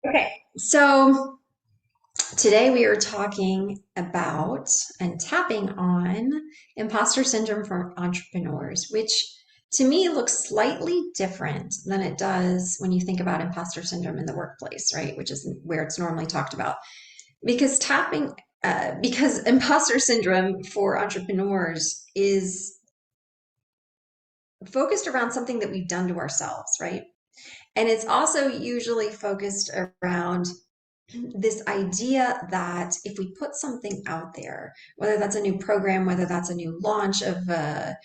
Okay, so today we are talking about and tapping on imposter syndrome for entrepreneurs, which to me looks slightly different than it does when you think about imposter syndrome in the workplace, right? Which is where it's normally talked about. Because because imposter syndrome for entrepreneurs is focused around something that we've done to ourselves, right? And it's also usually focused around this idea that if we put something out there, whether that's a new program, whether that's a new launch of a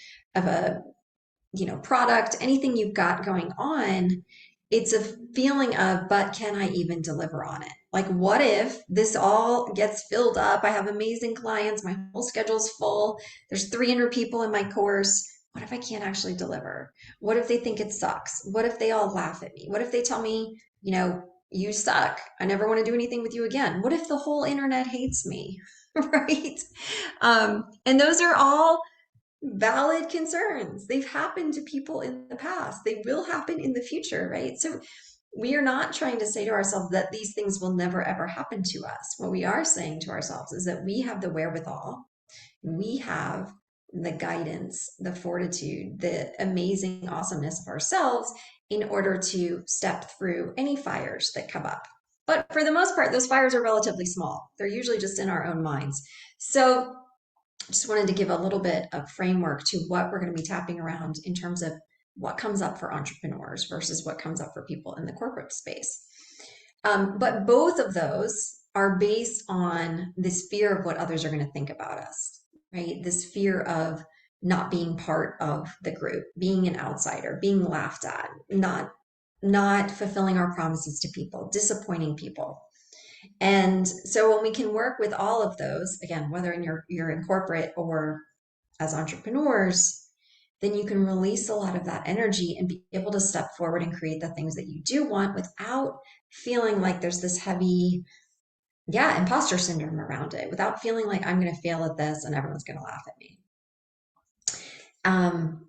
product, anything you've got going on, it's a feeling of, but can I even deliver on it? Like, what if this all gets filled up? I have amazing clients, my whole schedule's full. There's 300 people in my course. What if I can't actually deliver? What if they think it sucks? What if they all laugh at me? What if they tell me, you suck. I never want to do anything with you again. What if the whole internet hates me? Right? And those are all valid concerns. They've happened to people in the past. They will happen in the future, right? So we are not trying to say to ourselves that these things will never ever happen to us. What we are saying to ourselves is that we have the wherewithal, we have the guidance, the fortitude, the amazing awesomeness of ourselves in order to step through any fires that come up. But for the most part, those fires are relatively small. They're usually just in our own minds. So just wanted to give a little bit of framework to what we're going to be tapping around in terms of what comes up for entrepreneurs versus what comes up for people in the corporate space. But both of those are based on this fear of what others are going to think about us, right? This fear of not being part of the group, being an outsider, being laughed at, not fulfilling our promises to people, disappointing people. And so when we can work with all of those, again, whether you're in corporate or as entrepreneurs, then you can release a lot of that energy and be able to step forward and create the things that you do want without feeling like there's this heavy, yeah, imposter syndrome around it, without feeling like I'm going to fail at this and everyone's going to laugh at me. Um,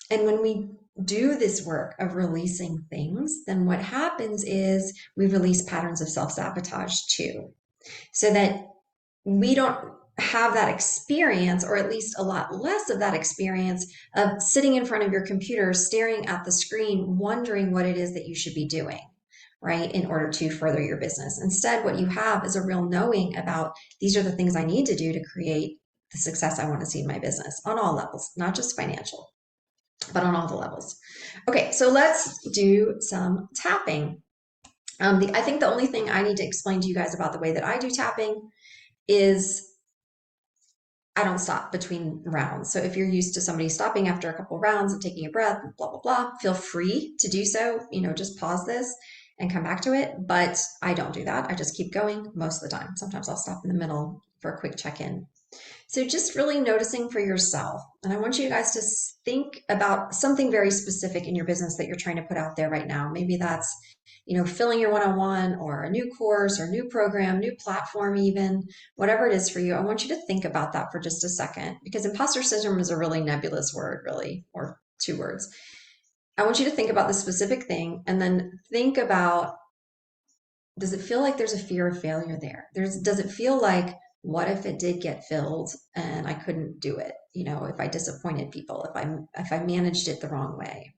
and when we do this work of releasing things, then what happens is we release patterns of self sabotage too, so that we don't have that experience, or at least a lot less of that experience, of sitting in front of your computer, staring at the screen, wondering what it is that you should be doing, right, in order to further your business. Instead, what you have is a real knowing about these are the things I need to do to create the success I want to see in my business on all levels, not just financial, but on all the levels. Okay, so let's do some tapping. I think the only thing I need to explain to you guys about the way that I do tapping is I don't stop between rounds. So if you're used to somebody stopping after a couple rounds and taking a breath, blah, blah, blah, feel free to do so. Just pause this and come back to it. But I don't do that. I just keep going most of the time. Sometimes I'll stop in the middle for a quick check in. So just really noticing for yourself. And I want you guys to think about something very specific in your business that you're trying to put out there right now. Maybe that's, filling your one-on-one or a new course or new program, new platform, even whatever it is for you. I want you to think about that for just a second, because imposter syndrome is a really nebulous word, really, or two words. I want you to think about the specific thing and then think about, does it feel like there's a fear of failure there? Does it feel like, what if it did get filled and I couldn't do it? If I disappointed people, if I managed it the wrong way.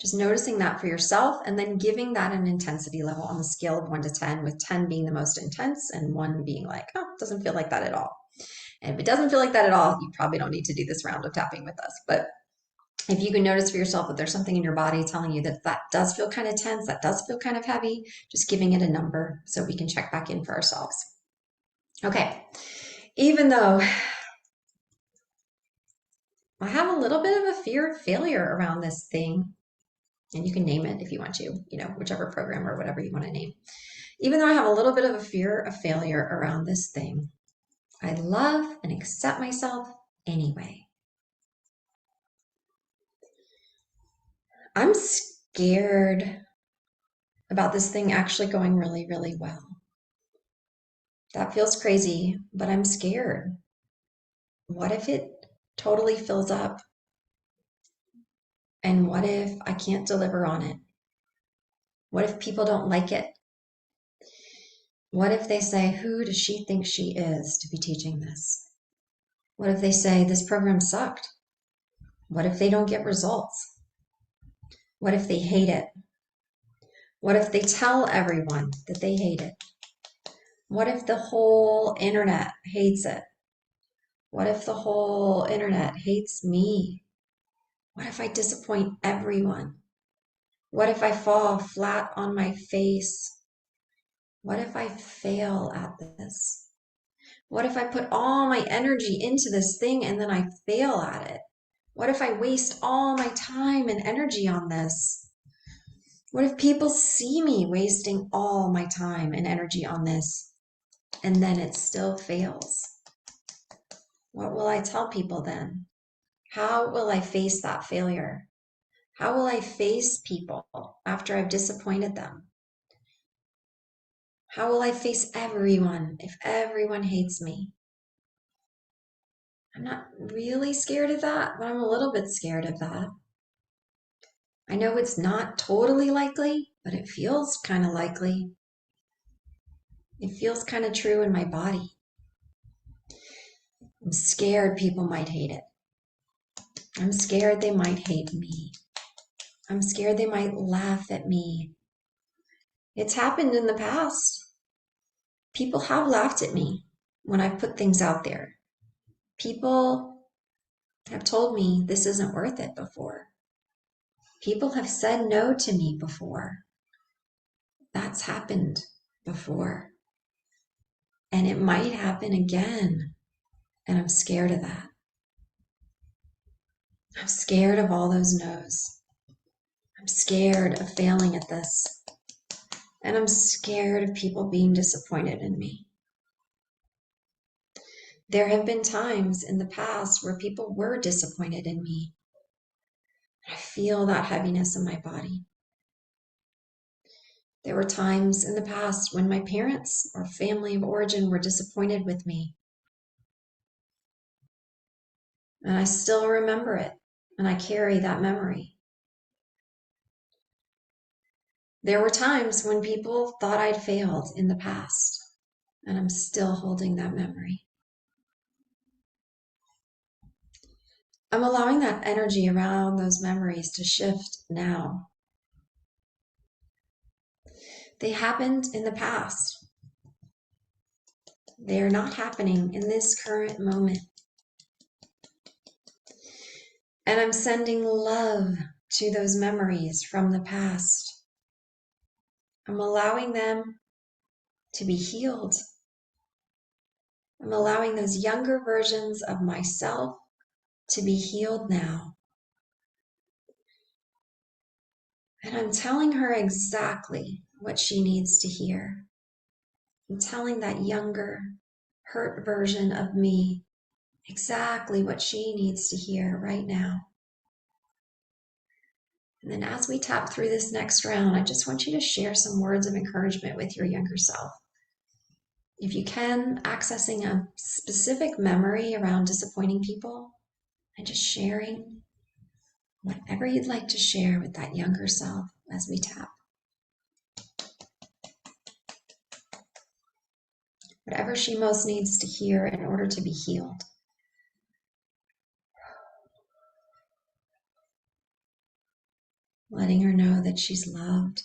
Just noticing that for yourself and then giving that an intensity level on the scale of 1 to 10, with 10 being the most intense and 1 being like, oh, it doesn't feel like that at all. And if it doesn't feel like that at all, you probably don't need to do this round of tapping with us. But if you can notice for yourself that there's something in your body telling you that that does feel kind of tense, that does feel kind of heavy, just giving it a number so we can check back in for ourselves. Okay, even though I have a little bit of a fear of failure around this thing, and you can name it if you want to, whichever program or whatever you want to name. Even though I have a little bit of a fear of failure around this thing, I love and accept myself anyway. I'm scared about this thing actually going really, really well. That feels crazy, but I'm scared. What if it totally fills up? And what if I can't deliver on it? What if people don't like it? What if they say, who does she think she is to be teaching this? What if they say, this program sucked? What if they don't get results? What if they hate it? What if they tell everyone that they hate it? What if the whole internet hates it? What if the whole internet hates me? What if I disappoint everyone? What if I fall flat on my face? What if I fail at this? What if I put all my energy into this thing and then I fail at it? What if I waste all my time and energy on this? What if people see me wasting all my time and energy on this and then it still fails? What will I tell people then? How will I face that failure? How will I face people after I've disappointed them? How will I face everyone if everyone hates me? I'm not really scared of that, but I'm a little bit scared of that. I know it's not totally likely, but it feels kind of likely. It feels kind of true in my body. I'm scared people might hate it. I'm scared they might hate me. I'm scared they might laugh at me. It's happened in the past. People have laughed at me when I've put things out there. People have told me this isn't worth it before. People have said no to me before. That's happened before. And it might happen again. And I'm scared of that. I'm scared of all those no's. I'm scared of failing at this. And I'm scared of people being disappointed in me. There have been times in the past where people were disappointed in me. I feel that heaviness in my body. There were times in the past when my parents or family of origin were disappointed with me. And I still remember it, and I carry that memory. There were times when people thought I'd failed in the past, and I'm still holding that memory. I'm allowing that energy around those memories to shift now. They happened in the past. They are not happening in this current moment. And I'm sending love to those memories from the past. I'm allowing them to be healed. I'm allowing those younger versions of myself to be healed now. And I'm telling her exactly what she needs to hear. I'm telling that younger, hurt version of me exactly what she needs to hear right now. And then as we tap through this next round, I just want you to share some words of encouragement with your younger self. If you can, accessing a specific memory around disappointing people and just sharing whatever you'd like to share with that younger self as we tap. Whatever she most needs to hear in order to be healed. Letting her know that she's loved.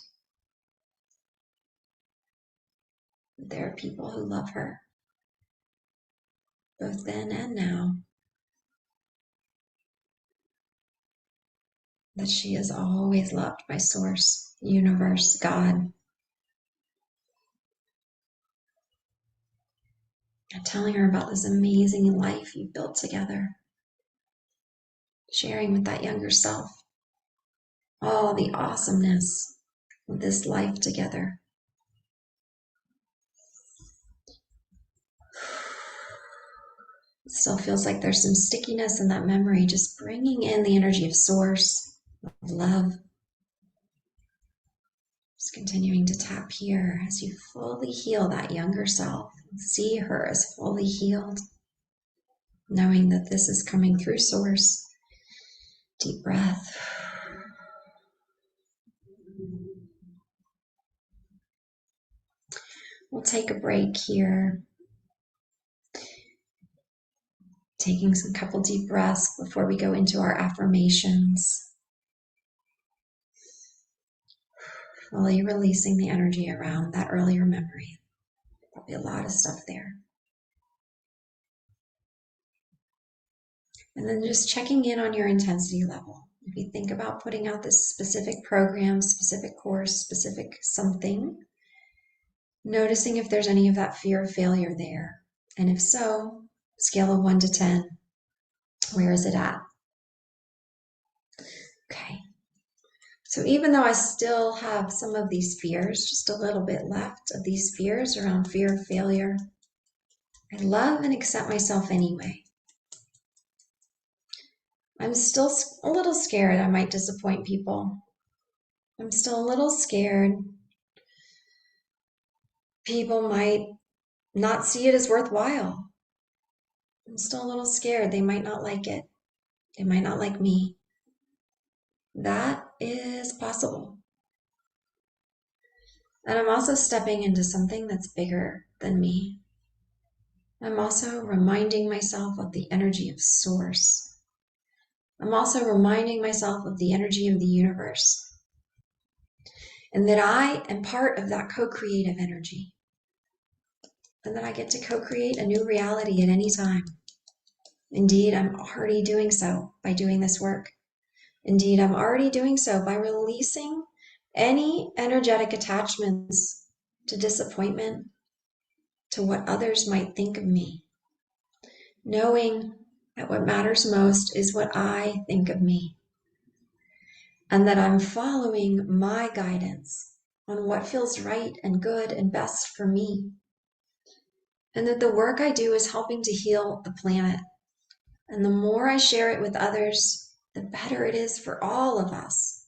That there are people who love her, both then and now. That she is always loved by Source, Universe, God. And telling her about this amazing life you've built together. Sharing with that younger self all the awesomeness of this life together. It still feels like there's some stickiness in that memory, just bringing in the energy of Source, of love. Just continuing to tap here as you fully heal that younger self. See her as fully healed, knowing that this is coming through Source. Deep breath. We'll take a break here, taking some couple deep breaths before we go into our affirmations. Fully releasing the energy around that earlier memory. There'll be a lot of stuff there. And then just checking in on your intensity level. If you think about putting out this specific program, specific course, specific something, noticing if there's any of that fear of failure there. And if so, scale of 1 to 10, where is it at? Okay. So even though I still have some of these fears, just a little bit left of these fears around fear of failure, I love and accept myself anyway. I'm still a little scared I might disappoint people. I'm still a little scared people might not see it as worthwhile. I'm still a little scared they might not like it. They might not like me. That is possible. And I'm also stepping into something that's bigger than me. I'm also reminding myself of the energy of Source. I'm also reminding myself of the energy of the universe. And that I am part of that co-creative energy. And that I get to co-create a new reality at any time. Indeed, I'm already doing so by doing this work. Indeed, I'm already doing so by releasing any energetic attachments to disappointment, to what others might think of me. Knowing that what matters most is what I think of me. And that I'm following my guidance on what feels right and good and best for me. And that the work I do is helping to heal the planet. And the more I share it with others, the better it is for all of us.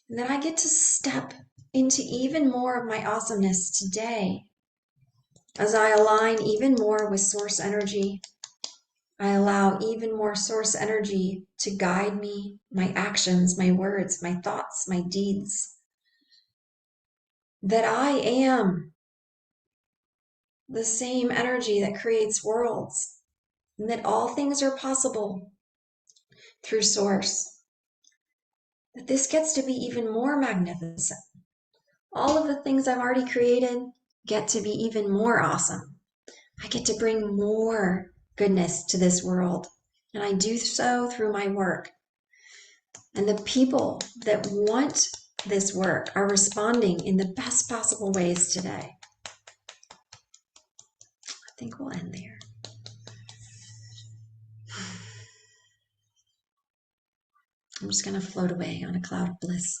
And then I get to step into even more of my awesomeness today. As I align even more with Source energy, I allow even more Source energy to guide me, my actions, my words, my thoughts, my deeds. That I am the same energy that creates worlds, and that all things are possible through Source. That this gets to be even more magnificent. All of the things I've already created get to be even more awesome. I get to bring more goodness to this world, and I do so through my work. And the people that want this work are responding in the best possible ways today. I think we'll end there. I'm just going to float away on a cloud of bliss.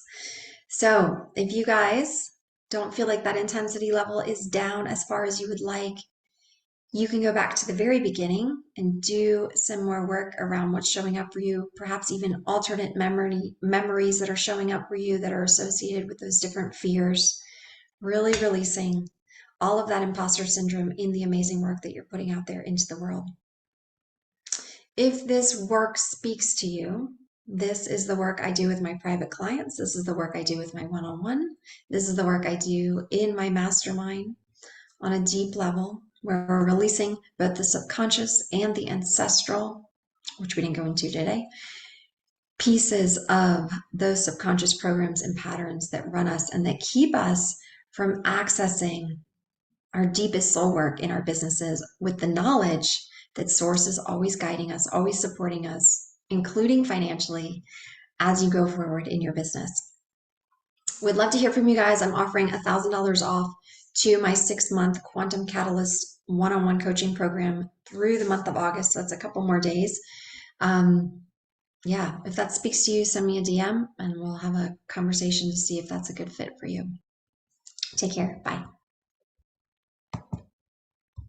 So if you guys don't feel like that intensity level is down as far as you would like, you can go back to the very beginning and do some more work around what's showing up for you, perhaps even alternate memories that are showing up for you that are associated with those different fears, really releasing all of that imposter syndrome in the amazing work that you're putting out there into the world. If this work speaks to you, this is the work I do with my private clients. This is the work I do with my one-on-one. This is the work I do in my mastermind on a deep level, where we're releasing both the subconscious and the ancestral, which we didn't go into today, pieces of those subconscious programs and patterns that run us and that keep us from accessing our deepest soul work in our businesses with the knowledge that Source is always guiding us, always supporting us, including financially, as you go forward in your business. We'd love to hear from you guys. I'm offering $1,000 off to my 6-month Quantum Catalyst one-on-one coaching program through the month of August. So that's a couple more days. Yeah, if that speaks to you, send me a DM and we'll have a conversation to see if that's a good fit for you. Take care. Bye.